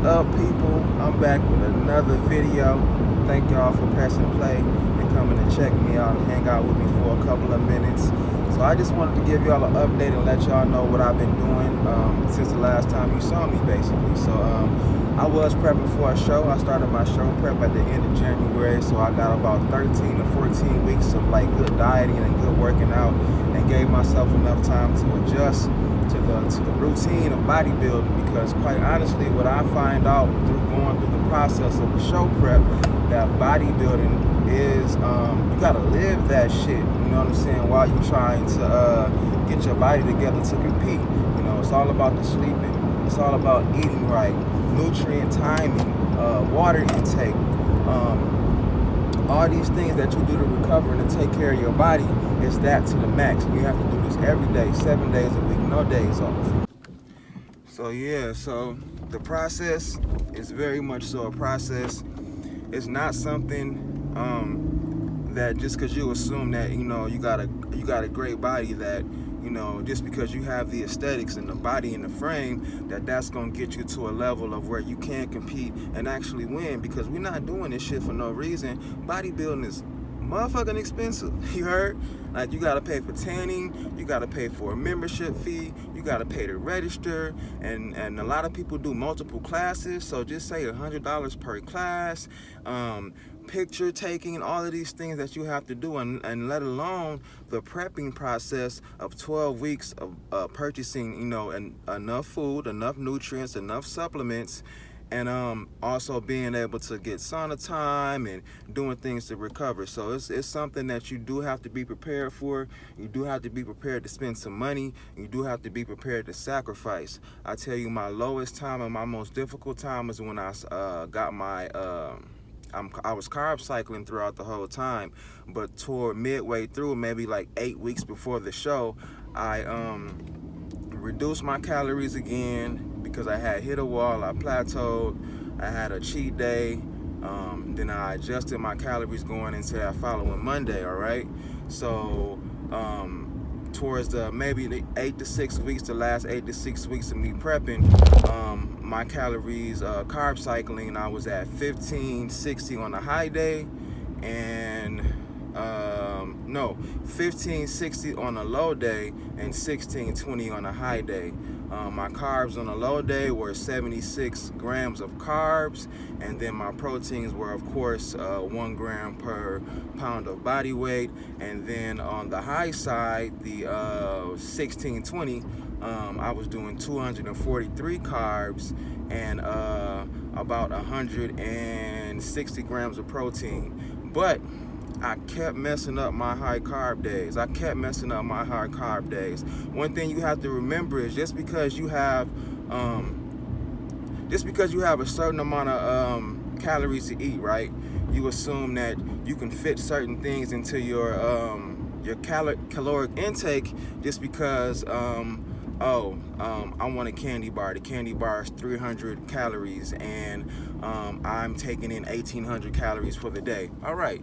up, people? I'm back with another video. Thank y'all for pressing play and coming to check me out and hang out with me for a couple of minutes. So I just wanted to give y'all an update and let y'all know what I've been doing since the last time you saw me, basically. So I was prepping for a show. I started my show prep at the end of January, so I got about 13 to 14 weeks of like good dieting and good working out, and gave myself enough time to adjust to the routine of bodybuilding, because quite honestly, what I find out through going through the process of the show prep, that bodybuilding is you gotta live that shit, you know what I'm saying, while you're trying to get your body together to compete. You know, it's all about the sleeping, it's all about eating right, nutrient timing, water intake, all these things that you do to recover and to take care of your body. Is that to the max. You have to do this every day, 7 days a week, no days off. So yeah, so the process is very much so a process. It's not something that just because you assume that you got a great body, that just because you have the aesthetics and the body and the frame, that's gonna get you to a level of where you can compete and actually win. Because we're not doing this shit for no reason. Bodybuilding is motherfucking expensive. You heard? Like, you gotta pay for tanning, you gotta pay for a membership fee, you gotta pay to register, and a lot of people do multiple classes. So just say $100 per class, picture taking, all of these things that you have to do, and let alone the prepping process of 12 weeks of purchasing enough food, enough nutrients, enough supplements, and also being able to get sauna time and doing things to recover. So it's something that you do have to be prepared for. You do have to be prepared to spend some money. You do have to be prepared to sacrifice. I tell you, my lowest time and my most difficult time was when I got my I was carb cycling throughout the whole time, but toward midway through, maybe like 8 weeks before the show, I reduced my calories again because I had hit a wall. I plateaued. I had a cheat day. Then I adjusted my calories going into that following Monday. All right. So towards maybe the 8 to 6 weeks, the last 8 to 6 weeks of me prepping, my calories carb cycling, I was at 1560 on a high day, and 1560 on a low day and 1620 on a high day. My carbs on a low day were 76 grams of carbs, and then my proteins were, of course, 1 gram per pound of body weight. And then on the high side, the 1620, I was doing 243 carbs and about 160 grams of protein. But I kept messing up my high carb days. One thing you have to remember is just because you have a certain amount of calories to eat, right? You assume that you can fit certain things into your caloric intake just because I want a candy bar. The candy bar is 300 calories, and I'm taking in 1,800 calories for the day. All right.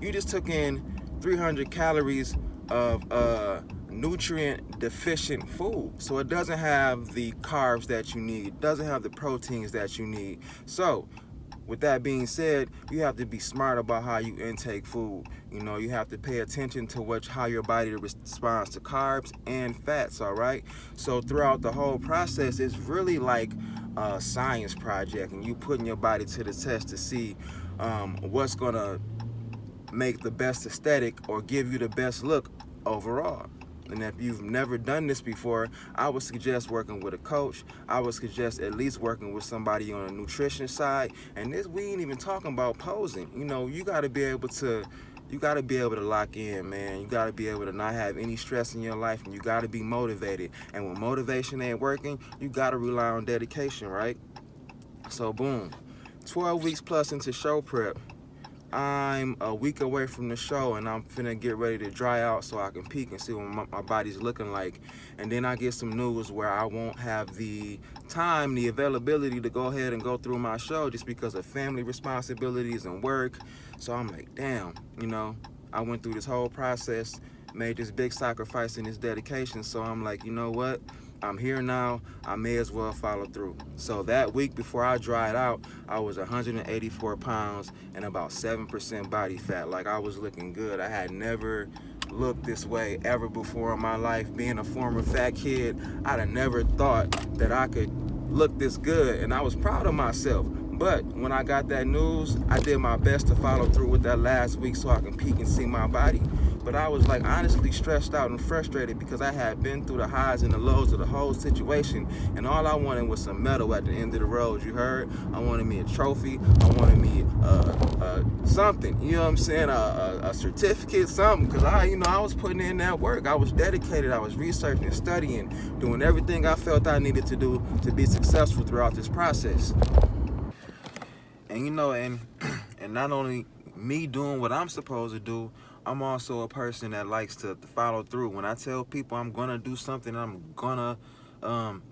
You just took in 300 calories of nutrient deficient food. So it doesn't have the carbs that you need, doesn't have the proteins that you need. So with that being said, you have to be smart about how you intake food. You have to pay attention to how your body responds to carbs and fats, all right? So throughout the whole process, it's really like a science project, and you putting your body to the test to see what's gonna make the best aesthetic or give you the best look overall. And if you've never done this before, I would suggest working with a coach. I would suggest at least working with somebody on a nutrition side. And we ain't even talking about posing. You gotta be able to lock in, man. You gotta be able to not have any stress in your life, and you gotta be motivated. And when motivation ain't working, you gotta rely on dedication, right? So boom, 12 weeks plus into show prep, I'm a week away from the show, and I'm finna get ready to dry out so I can peek and see what my body's looking like. And then I get some news where I won't have the time, the availability to go ahead and go through my show just because of family responsibilities and work. So I'm like, damn, I went through this whole process, made this big sacrifice and this dedication. So I'm like, you know what? I'm here now, I may as well follow through. So that week before I dried out, I was 184 pounds and about 7% body fat. Like, I was looking good. I had never looked this way ever before in my life. Being a former fat kid, I'd have never thought that I could look this good, and I was proud of myself. But when I got that news, I did my best to follow through with that last week so I can peek and see my body. But I was like honestly stressed out and frustrated because I had been through the highs and the lows of the whole situation, and all I wanted was some medal at the end of the road, you heard? I wanted me a trophy, I wanted me something, you know what I'm saying, a certificate, something, because I was putting in that work. I was dedicated, I was researching, studying, doing everything I felt I needed to do to be successful throughout this process. And and not only me doing what I'm supposed to do, I'm also a person that likes to follow through. When I tell people I'm gonna do something, I'm gonna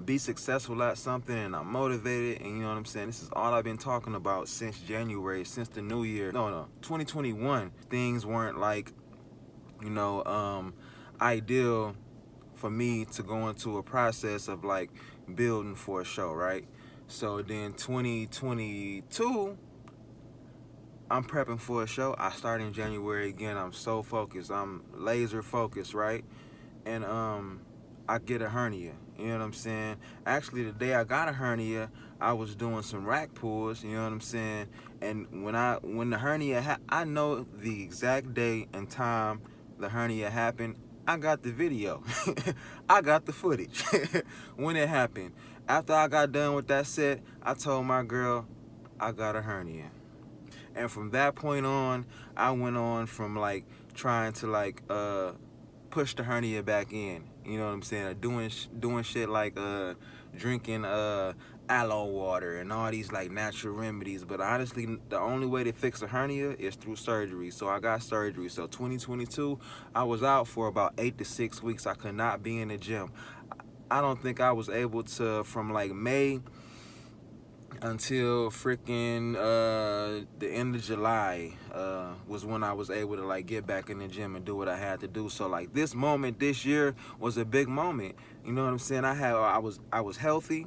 be successful at something, and I'm motivated, and you know what I'm saying, this is all I've been talking about since January, since the new year. No, 2021. Things weren't like, ideal for me to go into a process of like building for a show, right? So then 2022, I'm prepping for a show. I start in January again. I'm so focused. I'm laser focused, right? And I get a hernia. You know what I'm saying? Actually, the day I got a hernia, I was doing some rack pulls. You know what I'm saying? And when the hernia I know the exact day and time the hernia happened. I got the video. I got the footage when it happened. After I got done with that set, I told my girl I got a hernia. And from that point on, I went on from like trying to like push the hernia back in. You know what I'm saying? Doing shit like drinking aloe water and all these like natural remedies. But honestly, the only way to fix a hernia is through surgery. So I got surgery. So 2022, I was out for about 8 to 6 weeks. I could not be in the gym. I don't think I was able to, from like May until freaking the end of July was when I was able to like get back in the gym and do what I had to do. So like this moment this year was a big moment. You know what I'm saying? I was healthy.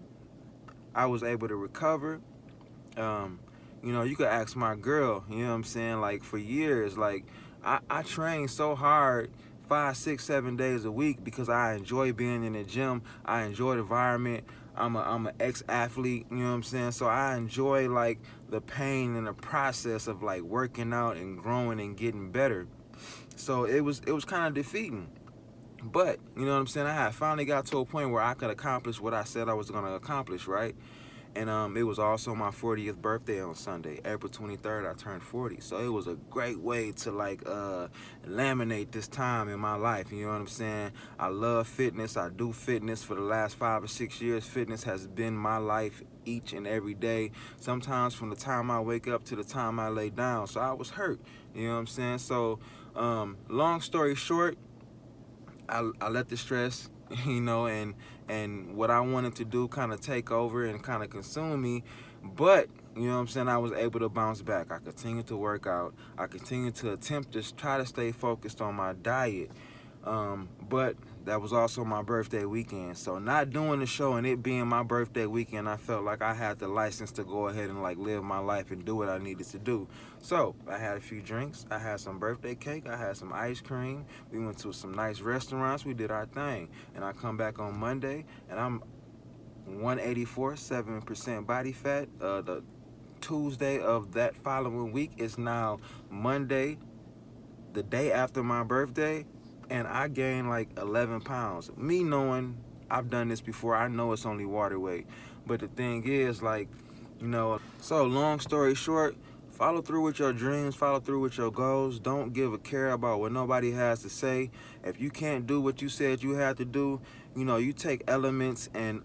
I was able to recover. You could ask my girl, you know what I'm saying, like for years, like I trained so hard 5, 6, 7 days a week because I enjoy being in the gym. I enjoy the environment. I'm an ex-athlete, you know what I'm saying? So I enjoy like the pain and the process of like working out and growing and getting better. So it was kind of defeating. But, you know what I'm saying, I had finally got to a point where I could accomplish what I said I was going to accomplish, right? And it was also my 40th birthday on Sunday, April 23rd. I turned 40, so it was a great way to like laminate this time in my life. You know what I'm saying? I love fitness. I do fitness for the last 5 or 6 years. Fitness has been my life each and every day. Sometimes from the time I wake up to the time I lay down. So I was hurt. You know what I'm saying? So long story short, I let the stress, and what I wanted to do kind of take over and kind of consume me. But, you know what I'm saying, I was able to bounce back. I continued to work out. I continued to attempt to try to stay focused on my diet. But that was also my birthday weekend. So not doing the show and it being my birthday weekend, I felt like I had the license to go ahead and like live my life and do what I needed to do. So I had a few drinks. I had some birthday cake. I had some ice cream. We went to some nice restaurants. We did our thing. And I come back on Monday and I'm 184, 7% body fat. The Tuesday of that following week is now Monday, the day after my birthday, and I gained like 11 pounds. Me knowing I've done this before, I know it's only water weight. But the thing is, like, so long story short, follow through with your dreams, follow through with your goals. Don't give a care about what nobody has to say. If you can't do what you said you had to do, you take elements and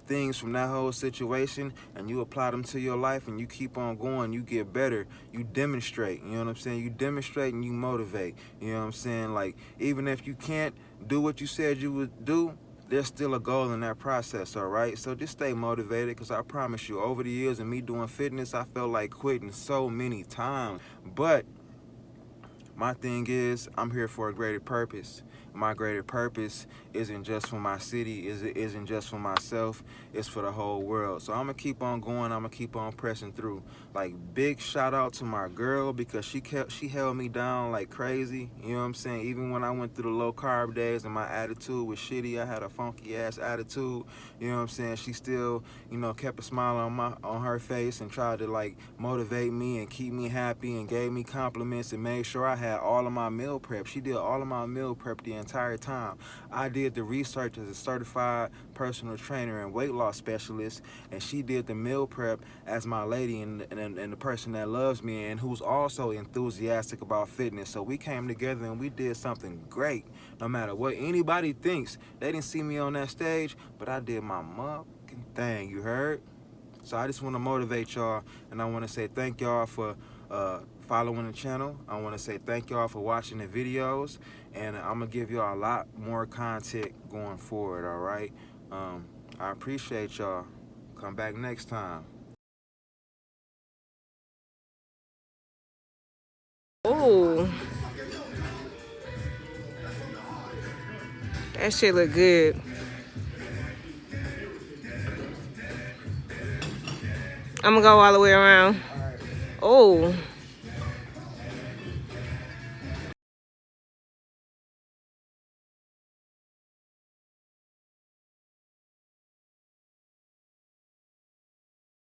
things from that whole situation and you apply them to your life and you keep on going. You get better. You demonstrate. You know what I'm saying? You demonstrate and you motivate. You know what I'm saying? Like, even if you can't do what you said you would do, there's still a goal in that process, all right? So just stay motivated, because I promise you, over the years of me doing fitness, I felt like quitting so many times. But my thing is, I'm here for a greater purpose. my greater purpose isn't just for my city, isn't just for myself, it's for the whole world. So I'm gonna keep on going, I'm gonna keep on pressing through. Like, big shout out to my girl, because she held me down like crazy, you know what I'm saying? Even when I went through the low carb days and my attitude was shitty, I had a funky ass attitude, you know what I'm saying? She still, you know, kept a smile on her face and tried to like motivate me and keep me happy and gave me compliments and made sure I had all of my meal prep. She did all of my meal prep the entire time. I did the research as a certified personal trainer and weight loss specialist, and she did the meal prep as my lady and the person that loves me and who's also enthusiastic about fitness. So we came together and we did something great. No matter what anybody thinks, they didn't see me on that stage, but I did my motherfucking thing, you heard? So I just want to motivate y'all, and I want to say thank y'all for following the channel. I want to say thank y'all for watching the videos, and I'm gonna give y'all a lot more content going forward. All right, I appreciate y'all. Come back next time. Oh, that shit look good. I'm gonna go all the way around. Oh.